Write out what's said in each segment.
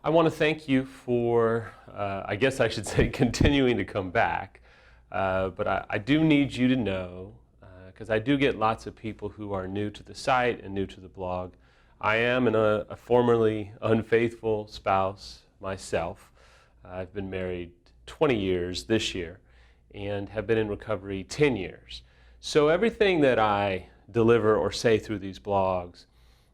I want to thank you for, I guess I should say, continuing to come back. But I do need you to know, because I do get lots of people who are new to the site and new to the blog. I am a formerly unfaithful spouse myself. I've been married 20 years this year and have been in recovery 10 years. So everything that I deliver or say through these blogs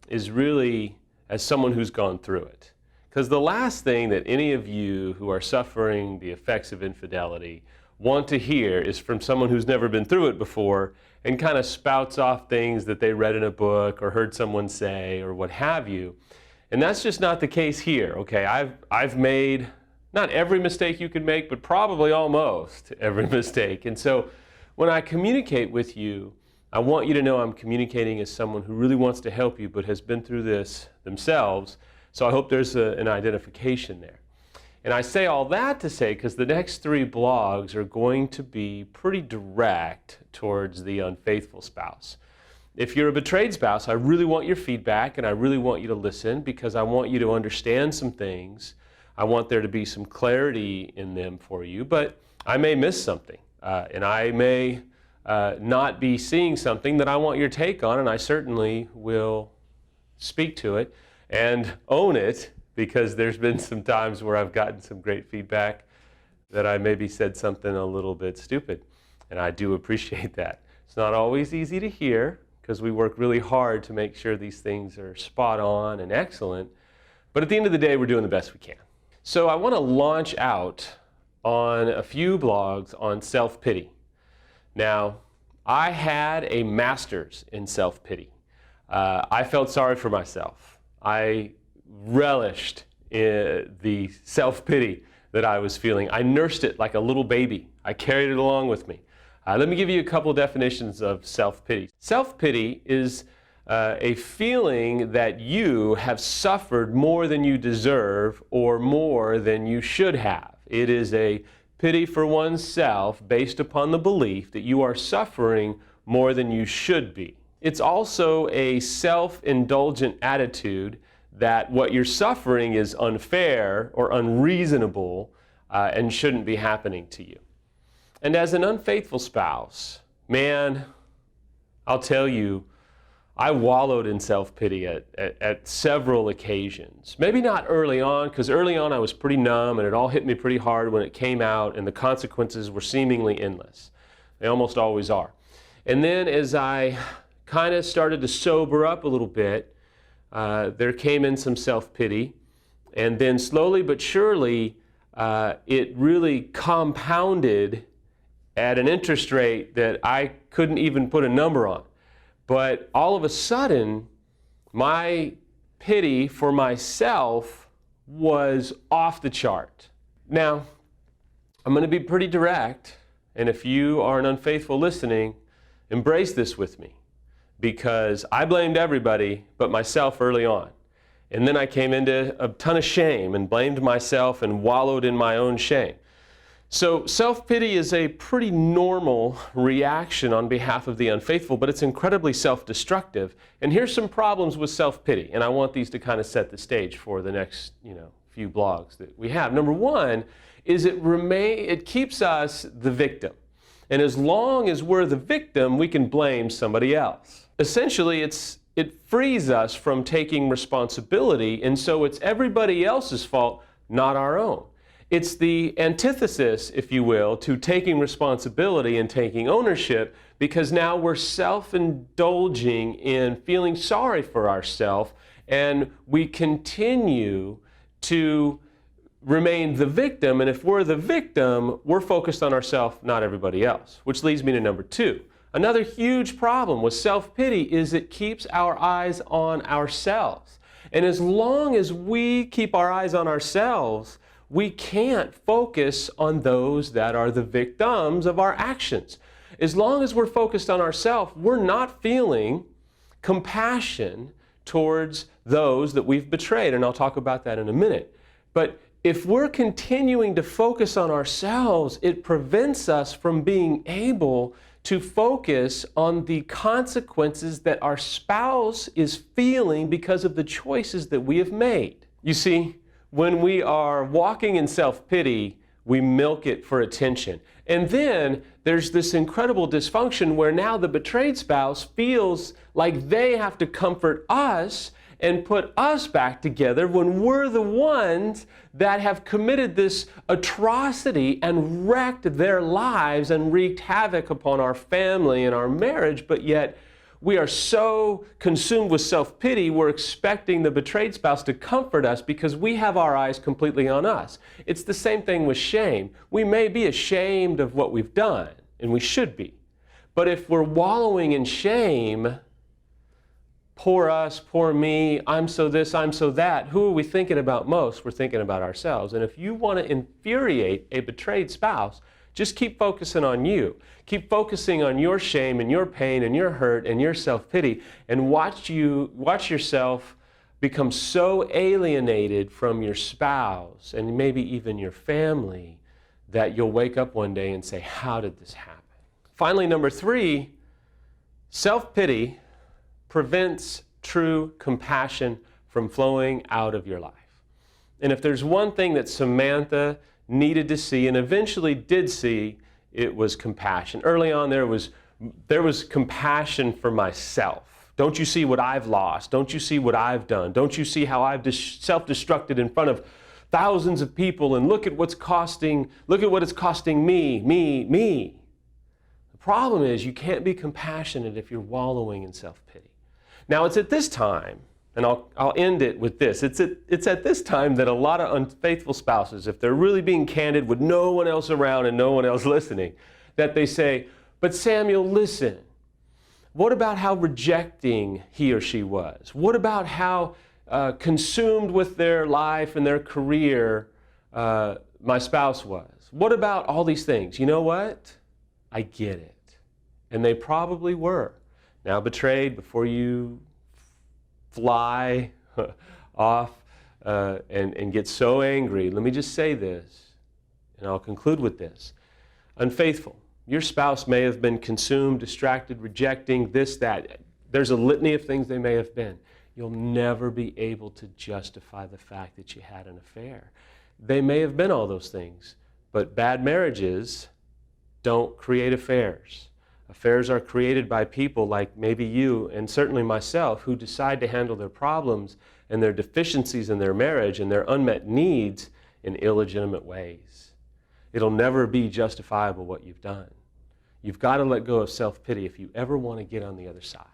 is really as someone who's gone through it. Because the last thing that any of you who are suffering the effects of infidelity want to hear is from someone who's never been through it before and kind of spouts off things that they read in a book or heard someone say or what have you. And that's just not the case here, okay? I've made not every mistake you can make, but probably almost every mistake. And so when I communicate with you, I want you to know I'm communicating as someone who really wants to help you but has been through this themselves. So I hope there's an identification there. And I say all that to say because the next 3 blogs are going to be pretty direct towards the unfaithful spouse. If you're a betrayed spouse, I really want your feedback and I really want you to listen because I want you to understand some things. I want there to be some clarity in them for you, but I may miss something and I may not be seeing something that I want your take on, and I certainly will speak to it and own it, because there's been some times where I've gotten some great feedback that I maybe said something a little bit stupid, and I do appreciate that. It's not always easy to hear because we work really hard to make sure these things are spot on and excellent, but at the end of the day, we're doing the best we can. So I want to launch out on a few blogs on self-pity. Now, I had a master's in self-pity. I felt sorry for myself. I relished in the self-pity that I was feeling. I nursed it like a little baby. I carried it along with me. Let me give you a couple definitions of self-pity. Self-pity is a feeling that you have suffered more than you deserve or more than you should have. It is a pity for oneself based upon the belief that you are suffering more than you should be. It's also a self-indulgent attitude that what you're suffering is unfair or unreasonable and shouldn't be happening to you. And as an unfaithful spouse, man, I'll tell you, I wallowed in self-pity at several occasions. Maybe not early on, because early on I was pretty numb and it all hit me pretty hard when it came out and the consequences were seemingly endless. They almost always are. And then as I kind of started to sober up a little bit, there came in some self-pity, and then slowly but surely it really compounded at an interest rate that I couldn't even put a number on. But all of a sudden, my pity for myself was off the chart. Now, I'm going to be pretty direct, and if you are an unfaithful listening, embrace this with me. Because I blamed everybody but myself early on. And then I came into a ton of shame and blamed myself and wallowed in my own shame. So self-pity is a pretty normal reaction on behalf of the unfaithful, but it's incredibly self-destructive. And here's some problems with self-pity, and I want these to kind of set the stage for the next few blogs that we have. Number one is it keeps us the victim. And as long as we're the victim, we can blame somebody else. Essentially, it frees us from taking responsibility, and so it's everybody else's fault, not our own. It's the antithesis, if you will, to taking responsibility and taking ownership, because now we're self-indulging in feeling sorry for ourselves, and we continue to remain the victim, and if we're the victim, we're focused on ourselves, not everybody else. Which leads me to number 2. Another huge problem with self-pity is it keeps our eyes on ourselves. And as long as we keep our eyes on ourselves, we can't focus on those that are the victims of our actions. As long as we're focused on ourselves, we're not feeling compassion towards those that we've betrayed, and I'll talk about that in a minute. But if we're continuing to focus on ourselves, it prevents us from being able to focus on the consequences that our spouse is feeling because of the choices that we have made. You see, when we are walking in self-pity, we milk it for attention. And then there's this incredible dysfunction where now the betrayed spouse feels like they have to comfort us and put us back together when we're the ones that have committed this atrocity and wrecked their lives and wreaked havoc upon our family and our marriage, but yet we are so consumed with self-pity, we're expecting the betrayed spouse to comfort us because we have our eyes completely on us. It's the same thing with shame. We may be ashamed of what we've done, and we should be. But if we're wallowing in shame, poor us, poor me, I'm so this, I'm so that, who are we thinking about most? We're thinking about ourselves. And if you want to infuriate a betrayed spouse, just keep focusing on you. Keep focusing on your shame and your pain and your hurt and your self-pity, and watch yourself become so alienated from your spouse and maybe even your family that you'll wake up one day and say, how did this happen? Finally, number 3, self-pity prevents true compassion from flowing out of your life. And if there's one thing that Samantha needed to see and eventually did see, it was compassion. Early on there was compassion for myself. Don't you see what I've lost? Don't you see what I've done? Don't you see how I've self-destructed in front of thousands of people, and look at what it's costing me. The problem is you can't be compassionate if you're wallowing in self-pity. Now it's at this time, and I'll end it with this. It's at this time that a lot of unfaithful spouses, if they're really being candid with no one else around and no one else listening, that they say, but Samuel, listen, what about how rejecting he or she was? What about how consumed with their life and their career my spouse was? What about all these things? You know what? I get it. And they probably were. Now betrayed, before you fly off and get so angry, let me just say this, and I'll conclude with this. Unfaithful. Your spouse may have been consumed, distracted, rejecting, this, that. There's a litany of things they may have been. You'll never be able to justify the fact that you had an affair. They may have been all those things, but bad marriages don't create affairs. Affairs are created by people like maybe you and certainly myself who decide to handle their problems and their deficiencies in their marriage and their unmet needs in illegitimate ways. It'll never be justifiable what you've done. You've got to let go of self-pity if you ever want to get on the other side.